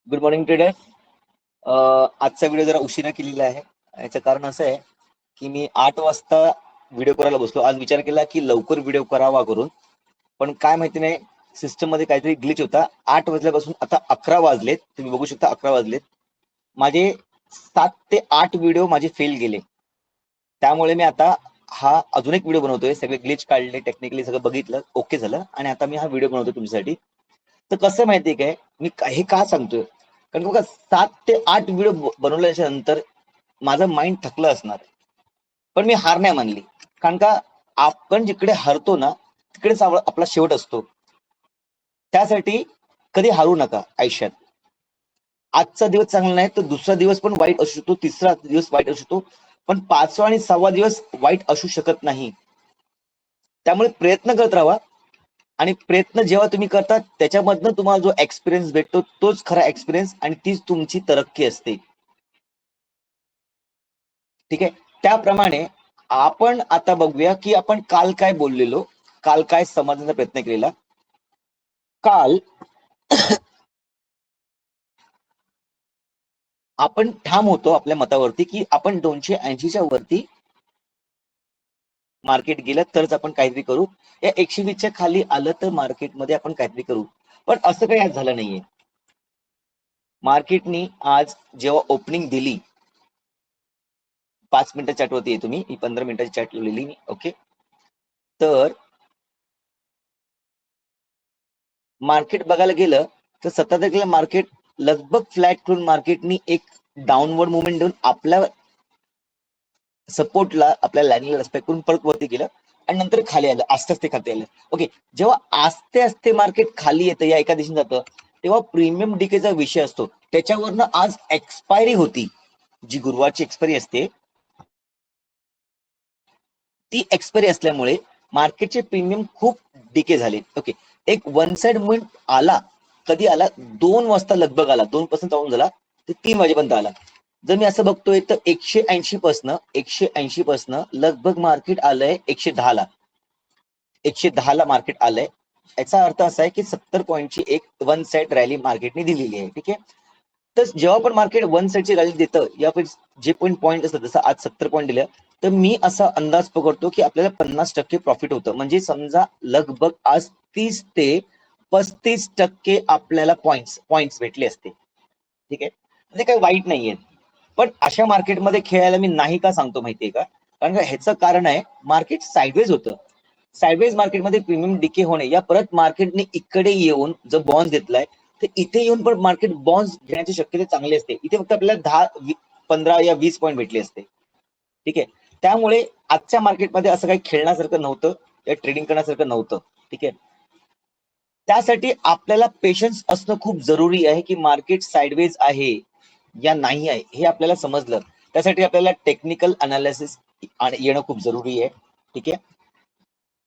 Good morning traders. आजचा video जरा उशिरा केलेला आहे. याचं कारण असं आहे की मी 8 वाजता व्हिडिओ करायला बसलो. आज विचार केला की लवकर व्हिडिओ करावा करून, पण काय माहिती नाही, सिस्टम मध्ये काहीतरी ग्लिच होता. 8 वाजल्यापासून आता 11 वाजलेत, तुम्ही बघू शकता 11 वाजलेत. माझे 7 ते 8 व्हिडिओ माझे फेल गेले. त्यामुळे मी आता हा अजून एक व्हिडिओ बनवतोय. सगळे ग्लिच काढले, टेक्निकली सगळं बघितलं, ओके झालं, आणि आता मी हा व्हिडिओ बनवतोय तुमच्यासाठी. तर कसं माहितीये काय, मी हे का सांगतोय, कारण बघा 7 ते 8 व्हिडिओ बनवल्याच्या नंतर माझं माइंड थकलं असणार, पण मी हार नाही मानली. कारण का, आपण जिकडे हरतो ना तिकडेच आपला शेवट असतो. त्यासाठी कधी हारू नका आयुष्यात. आजचा दिवस चांगला नाही तर दुसरा दिवस पण वाईट असू शकतो, तिसरा दिवस वाईट असू शकतो, पण 5वा आणि 6वा दिवस वाईट असू शकत नाही. त्यामुळे प्रयत्न करत राहा, आणि प्रयत्न जेव्हा तुम्ही करता त्याच्यामधनं तुम्हाला जो एक्सपिरियन्स भेटतो तोच खरा एक्सपिरियन्स, आणि तीच तुमची तरक्की असते. ठीक आहे. त्याप्रमाणे आपण आता बघूया की आपण काल काय बोललेलो, काल काय समजण्याचा प्रयत्न केलेला. काल आपण ठाम होतो आपल्या मतावरती की आपण 280च्या वरती मार्केट गेलं तरच आपण काहीतरी करू, या 120च्या खाली आलं तर मार्केटमध्ये आपण काहीतरी करू. पण असं काही आज झालं नाहीये. मार्केटनी आज जेव्हा ओपनिंग दिली, 5 मिनिटं चॅट होती, तुम्ही 15 मिनिटाची चॅट लिहिली मी, ओके. तर मार्केट बघायला गेलं तर 17 तारखेला मार्केट लगभग फ्लॅट करून मार्केटनी एक डाऊनवर्ड मुवमेंट देऊन आपल्या सपोर्टला, आपल्या लाईनला रिस्पेक्ट करून परत वरती गेलं, आणि नंतर खाली आलं, आस्ते आस्ते खाली आलं. ओके, जेव्हा आस्ते आस्ते मार्केट खाली येतं, या एका दिशेने जातं, तेव्हा प्रीमियम डिकेचा विषय असतो. त्याच्यावरनं आज एक्सपायरी होती, जी गुरुवारची एक्सपायरी असते, ती एक्सपायरी असल्यामुळे मार्केटचे प्रीमियम खूप डिके झाले. ओके, एक वन साइड मुवमेंट आला. कधी आला? 2 वाजता लगभग आला, 2% डाऊन झाला, ते 3 वाजेपर्यंत आला. जर मी असं बघतोय तर 180 पासनं लगभग मार्केट आलंय 110ला. 110ला मार्केट आलंय. याचा अर्थ असा आहे की 70 पॉईंटची एक वन साइड रॅली मार्केटने दिलेली आहे. ठीक आहे. तर जेव्हा पण मार्केट वन साइडची रॅली देतं, या जे पण पॉईंट असतं, जसं आज 70 पॉईंट दिलं, तर मी असा अंदाज पकडतो की आपल्याला 50% प्रॉफिट होतं. म्हणजे समजा लगभग आज 30 ते 35% आपल्याला पॉइंट्स भेटले असते. ठीक आहे, म्हणजे काही वाईट नाहीये. पण अशा मार्केटमध्ये खेळायला मी नाही का सांगतो माहितीये का, कारण का ह्याचं कारण आहे, मार्केट साईडवेज होतं. साईडवेज मार्केटमध्ये प्रीमियम डिके होणे, या परत मार्केटने इकडे येऊन जर बॉन्ड घेतलाय, तर इथे येऊन पण मार्केट बॉन्ड घेण्याची शक्यता चांगली असते. इथे फक्त आपल्याला 10, 15 या 20 पॉईंट भेटले असते. ठीक आहे. त्यामुळे आजच्या मार्केटमध्ये असं काही खेळण्यासारखं नव्हतं, या ट्रेडिंग करण्यासारखं नव्हतं. ठीक आहे. त्यासाठी आपल्याला पेशन्स असणं खूप जरुरी आहे की मार्केट साईडवेज आहे या नाही आहे हे आपल्याला समजलं. त्यासाठी आपल्याला टेक्निकल अनालिसिस येणं खूप जरुरी आहे. ठीक आहे.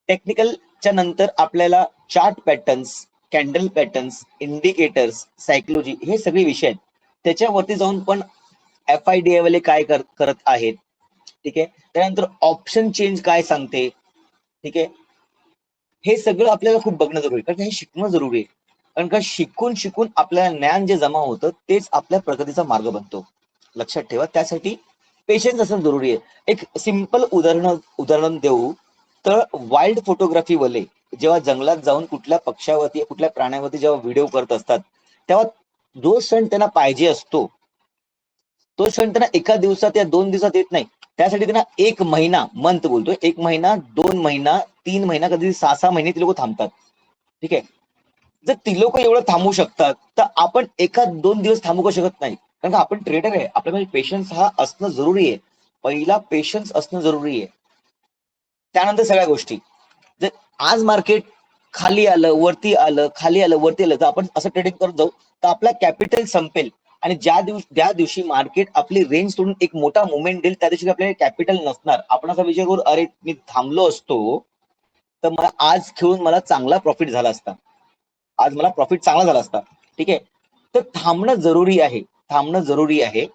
टेक्निकलच्या नंतर आपल्याला chart patterns, candle patterns, indicators, psychology, हे सगळे विषय आहेत. त्याच्यावरती जाऊन पण FIDA वाले काय करत आहेत. ठीक आहे. त्यानंतर ऑप्शन चेंज काय सांगते. ठीक आहे. हे सगळं आपल्याला खूप बघणं जरुरी आहे, कारण हे शिकणं जरुरी आहे. कारण का शिकून शिकून आपल्याला ज्ञान जे जमा होतं तेच आपल्या प्रगतीचा मार्ग बनतो. लक्षात ठेवा. त्यासाठी पेशन्स असणं जरुरी आहे. एक सिंपल उदाहरण देऊ तर, वाईल्ड फोटोग्राफी वाले जेव्हा जंगलात जाऊन कुठल्या पक्ष्यावरती, कुठल्या प्राण्यावरती जेव्हा व्हिडिओ करत असतात, तेव्हा जो क्षण त्यांना पाहिजे असतो, तो क्षण त्यांना एका दिवसात या 2 दिवसात येत नाही. त्यासाठी त्यांना 1 महिना, मंथ बोलतोय, 1 महिना, 2 महिना, 3 महिना, कधी 6 6 महिने ती लोक थांबतात. ठीक आहे. जर ती लोक एवढं थांबू शकतात, तर आपण एका 2 दिवस थांबू का शकत नाही? कारण का आपण ट्रेडर आहे, आपल्यामध्ये पेशन्स हा असणं जरुरी आहे. पहिला पेशन्स असणं जरुरी आहे, त्यानंतर सगळ्या गोष्टी. जर आज मार्केट खाली आलं, वरती आलं, खाली आलं, वरती आलं, तर आपण असं ट्रेडिंग करत जाऊ तर आपला कॅपिटल संपेल. आणि ज्या दिवशी मार्केट आपली रेंज सोडून एक मोठा मुवमेंट देईल, त्या दिवशी आपल्याला कॅपिटल नसणार. आपण असा विचार करू, अरे मी थांबलो असतो तर मला आज खेळून मला चांगला प्रॉफिट झाला असता, आज मला प्रॉफिट चांगला झाला असता. ठीक आहे. तर थांबणं जरुरी आहे, थांबणं जरुरी आहे.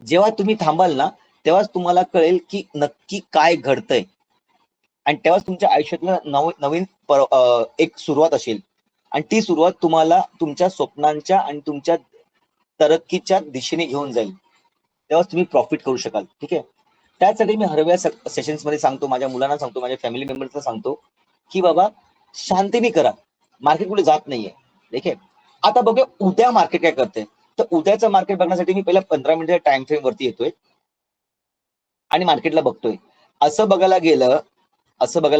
जेव्हा तुम्ही थांबाल ना, तेव्हाच तुम्हाला कळेल की नक्की काय घडतंय, आणि तेव्हाच तुमच्या आयुष्यातलं नवीन एक सुरुवात असेल. आणि ती सुरुवात तुम्हाला तुमच्या स्वप्नांच्या आणि तुमच्या तरक्कीच्या दिशेने घेऊन जाईल, तेव्हाच तुम्ही प्रॉफिट करू शकाल. ठीक आहे. त्यासाठी मी हरव्या सेशन्स मध्ये सांगतो, माझ्या मुलांना सांगतो, माझ्या फॅमिली मेंबर्सला सांगतो की बाबा शांतीने करा, मार्केट कुठे जात नाहीये. ठीक आहे. आता बघूया उद्या मार्केट काय करते. तर उद्याचं मार्केट बघण्यासाठी मी पहिला 15 मिनिटाच्या टाइम फ्रेम वरती येतोय आणि मार्केटला बघतोय. असं बघायला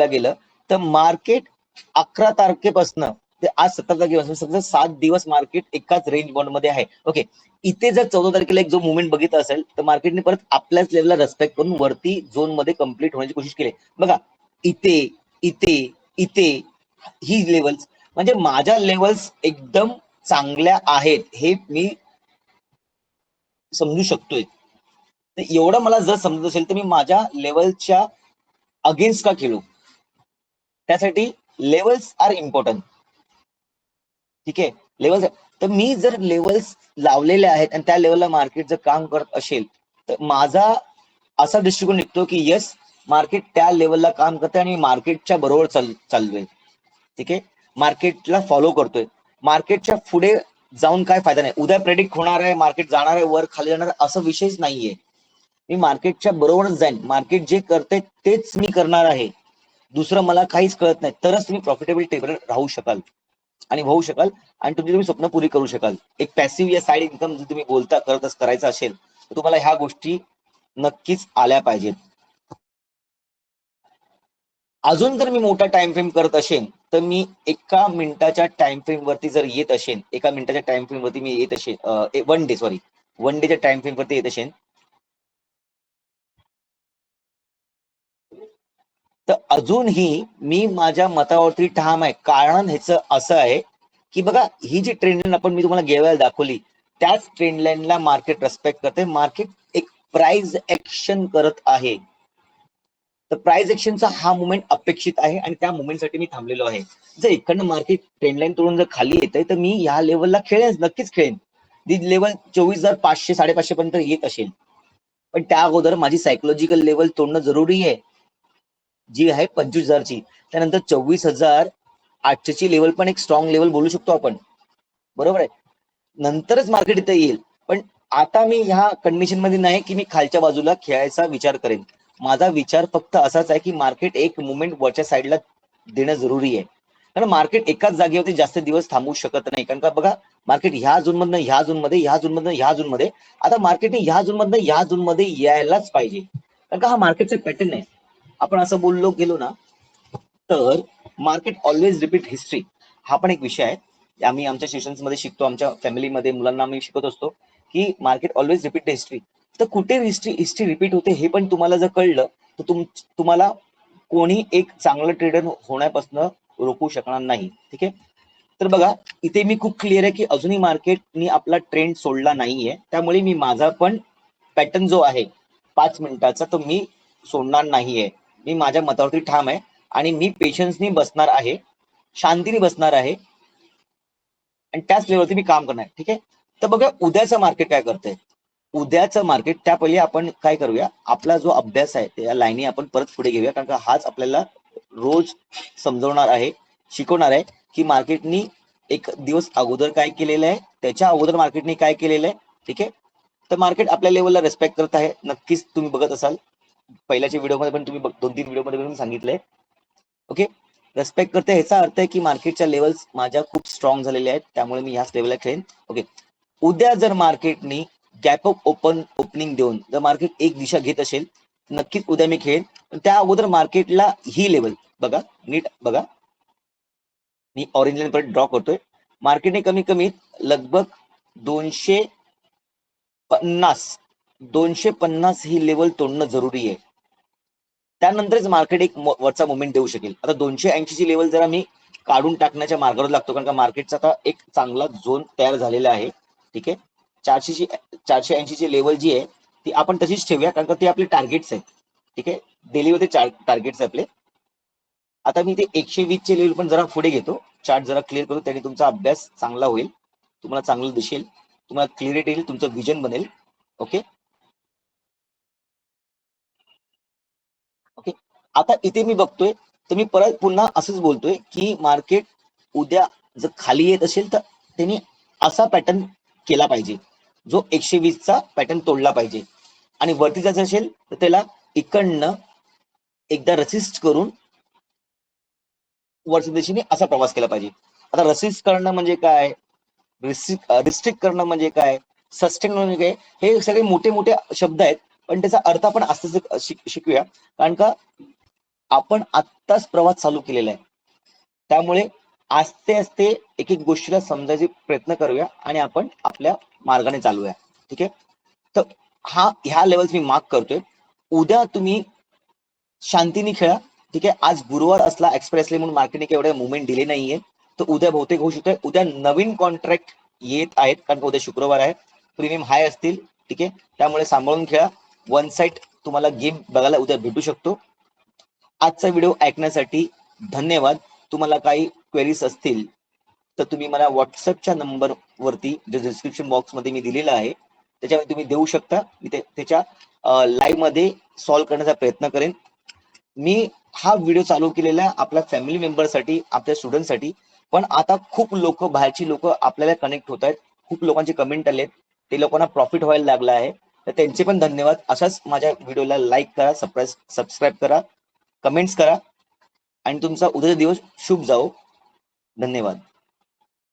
गेलं तर मार्केट 11 तारखेपासून ते आज 17 तारखेपासून सगळं 7 दिवस मार्केट एकाच रेंज बॉन्ड मध्ये आहे. ओके. इथे जर 14 तारखेला एक जो मुवमेंट बघितला असेल तर मार्केटने परत आपल्याच लेवलला रेस्पेक्ट करून वरती झोन मध्ये कम्प्लीट होण्याची कोशिश केली. बघा इथे इथे इथे ही लेवल्स, म्हणजे माझ्या लेवल्स एकदम चांगल्या आहेत हे मी समजू शकतोय. तर एवढं मला जर समजत असेल तर मी माझ्या लेवलच्या अगेन्स्ट का खेळू. त्यासाठी लेवल्स आर इम्पॉर्टंट. ठीक आहे. लेवल्स, तर मी जर लेवल्स लावलेले आहेत आणि त्या लेवलला मार्केट जर काम करत असेल तर माझा असा दृष्टिकोन निघतो की यस, मार्केट त्या लेवलला काम करते आणि मार्केटच्या बरोबर चाललोय. ठीक आहे. मार्केटला फॉलो करतोय. मार्केटच्या पुढे जाऊन काय फायदा नाही. उद्या प्रेडिक्ट होणार आहे, मार्केट जाणार आहे, वर खाली जाणार आहे, असं विषयच नाहीये. मी मार्केटच्या बरोबरच जाईन. मार्केट जे करते तेच मी करणार आहे. दुसरं मला काहीच कळत नाही. तरच तुम्ही प्रॉफिटेबल टेबल राहू शकाल आणि होऊ शकाल आणि तुमची तुम्ही स्वप्न पुरी करू शकाल. एक पॅसिव्ह या साइड इन्कम जर तुम्ही करायचं असेल तर तुम्हाला ह्या गोष्टी नक्कीच आल्या पाहिजेत. अजून जर मी मोठा टाइम फ्रेम करत असेल तर मी एका मिनिटाच्या टाइम फ्रेम वरती जर येत असेल, एका मिनिटाच्या टाइम फ्रेम वरती मी येत असेल, 1 डेच्या टाइम फ्रेम वरती येत असेल, तर अजूनही मी माझ्या मतावरती ठाम आहे. कारण ह्याचं असं आहे की बघा, ही जी ट्रेंड लाईन आपण मी तुम्हाला गेल्या दाखवली, त्याच ट्रेंड लाईनला मार्केट रेस्पेक्ट करते. मार्केट एक प्राइस ऍक्शन करत आहे. तर प्राइस ऍक्शनचा हा मुवमेंट अपेक्षित आहे आणि त्या मुवमेंटसाठी मी थांबलेलो आहे. जर इकडनं मार्केट ट्रेंड लाईन तोडून जर खाली येतंय तर मी ह्या लेवलला खेळेन, नक्कीच खेळेन. ती लेवल 24,500 550 पर्यंत येत असेल. पण त्या अगोदर माझी सायकोलॉजिकल लेवल तोडणं जरुरी आहे, जी आहे 25,000ची. त्यानंतर 24,800ची लेवल पण एक स्ट्रॉंग लेवल बोलू शकतो आपण. बरोबर आहे. नंतरच मार्केट इथे येईल. पण आता मी ह्या कंडिशन मध्ये नाही की मी खालच्या बाजूला खेळायचा विचार करेन. माझा विचार फक्त असाच आहे की मार्केट एक मुवमेंट वरच्या साईडला देणं जरुरी आहे. कारण मार्केट एकाच जागेवरती जास्त दिवस थांबू शकत नाही. कारण का बघा, मार्केट ह्या झोन मधनं ह्या झोन मध्ये, ह्या झोन मधनं ह्या झोन मध्ये, आता मार्केटने ह्या झोन मधनं ह्या झोन मध्ये यायलाच पाहिजे. कारण का हा मार्केटचा पॅटर्न आहे. आपण असं बोललो गेलो ना तर मार्केट ऑलवेज रिपीट हिस्ट्री, हा पण एक विषय आहे. आम्ही आमच्या सेशन्स मध्ये शिकतो, आमच्या फॅमिलीमध्ये मुलांना आम्ही शिकवत असतो की मार्केट ऑलवेज रिपीट हिस्ट्री. तर कुठे हिस्ट्री रिपीट होते हे पण तुम्हाला जर कळलं तर तुम्हाला कोणी एक चांगलं ट्रेडर होण्यापासून रोखू शकणार नाही. ठीक आहे. तर बघा, इथे मी खूप क्लिअर आहे की अजूनही मार्केटनी आपला ट्रेंड सोडला नाहीये. त्यामुळे मी माझा पण पॅटर्न जो आहे 5 मिनिटाचा तो मी सोडणार नाहीये. मी माझ्या मतावरती ठाम आहे आणि मी पेशन्सनी बसणार आहे, शांतीने बसणार आहे आणि त्याच लेवलवरती मी काम करणार. ठीक आहे. तर बघा उद्याचं मार्केट काय करतंय. उद्याचं मार्केट त्या पहिले आपण काय करूया, आपला जो अभ्यास आहे त्या लाईनी आपण परत पुढे घेऊया. कारण का हाच आपल्याला रोज समजवणार आहे, शिकवणार आहे की मार्केटनी एक दिवस अगोदर काय केलेलं आहे, त्याच्या अगोदर मार्केटने काय केलेलं आहे. ठीक आहे. तर मार्केट आपल्या लेवलला रेस्पेक्ट करत आहे. नक्कीच तुम्ही बघत असाल, पहिल्याच्या व्हिडिओमध्ये पण तुम्ही 2-3 व्हिडिओमध्ये पण सांगितलंय. ओके. रेस्पेक्ट करते ह्याचा अर्थ आहे की मार्केटच्या लेवल्स माझ्या खूप स्ट्रॉंग झालेल्या आहेत. त्यामुळे मी ह्याच लेवलला खेळेन. ओके. उद्या जर मार्केटनी गॅप अप ओपनिंग देऊन जर मार्केट एक दिशा घेत असेल, नक्कीच उद्या मी खेळेन. पण त्या अगोदर मार्केटला ही लेवल बघा, नीट बघा, मी ऑरेंज लाईन परत ड्रॉ करतोय. मार्केटने कमी कमी लगभग 250 ही लेवल तोडणं जरुरी आहे. त्यानंतरच मार्केट एक वरचा मुवमेंट देऊ शकेल. आता 280 ची लेवल जरा मी काढून टाकण्याच्या मार्गावर लागतो. कारण का मार्केटचा आता एक चांगला झोन तयार झालेला आहे. ठीक आहे. 480 ची लेवल जी आहे ती आपण तशीच ठेवूया, कारण का ते आपले टार्गेट्स आहेत. ठीक आहे. डेलीमध्ये टार्गेट्स आपले. आता मी ते 120 चे लेवल पण जरा पुढे घेतो, चार्ट जरा क्लिअर करू, त्याने तुमचा अभ्यास चांगला होईल, तुम्हाला चांगलं दिसेल, तुम्हाला क्लिअरिटी येईल, तुमचं विजन बनेल. ओके. ओके. आता इथे मी बघतोय तर मी परत पुन्हा असंच बोलतोय की मार्केट उद्या जर खाली येत असेल तर त्यांनी असा पॅटर्न केला पाहिजे. जो 120चा पॅटर्न तोडला पाहिजे आणि वरती जायचं असेल तर त्याला इकडनं एकदा रसिस्ट करून वरच्या दिशेने असा प्रवास केला पाहिजे. आता रसिस्ट करणं म्हणजे काय, रिस्ट्रिक्ट करणं म्हणजे काय, सस्टेन म्हणजे काय, हे सगळे मोठे मोठे शब्द आहेत, पण त्याचा अर्थ आपण आस्ते शिकूया. कारण का आपण आत्ताच प्रवास चालू केलेला आहे, त्यामुळे आस्ते आस्ते एक एक गोष्टीला समजायचे प्रयत्न करूया आणि आपण आपल्या मार्गाने चालूया. ठीक आहे. तर ह्या लेवल्स मी मार्क करतोय. उद्या तुम्ही शांतीने खेळा. ठीक आहे. आज गुरुवार असला, एक्सप्रेसली म्हणून मार्केटने एवढे मुवमेंट दिले नाहीये, तर उद्या बहुतेक होऊ शकतोय. उद्या नवीन कॉन्ट्रॅक्ट येत आहेत, कारण उद्या शुक्रवार आहे, प्रीमियम हाय असतील. ठीक आहे. त्यामुळे सांभाळून खेळा. वन साइड तुम्हाला गेम बघायला उद्या भेटू शकतो. आजचा व्हिडिओ ऐकण्यासाठी धन्यवाद. तुम्हाला काही क्वेरीज असतील तर तुम्ही मला व्हॉट्सअपच्या नंबरवरती जो डिस्क्रिप्शन बॉक्समध्ये मी दिलेला आहे त्याच्यामध्ये तुम्ही देऊ शकता. मी त्याच्या लाईव्ह मध्ये सॉल्व्ह करण्याचा प्रयत्न करेन. मी हा व्हिडिओ चालू केलेला आपल्या फॅमिली मेंबरसाठी, आपल्या स्टुडंटसाठी, पण आता खूप लोक, बाहेरची लोक आपल्याला कनेक्ट होत आहेत. खूप लोकांचे कमेंट आलेत, ते लोकांना प्रॉफिट व्हायला लागला आहे, तर त्यांचे पण धन्यवाद. अशाच माझ्या व्हिडिओला लाईक करा, सबस्क्राईब करा, कमेंट्स करा आणि तुमचा उद्याचा दिवस शुभ जाओ. धन्यवाद.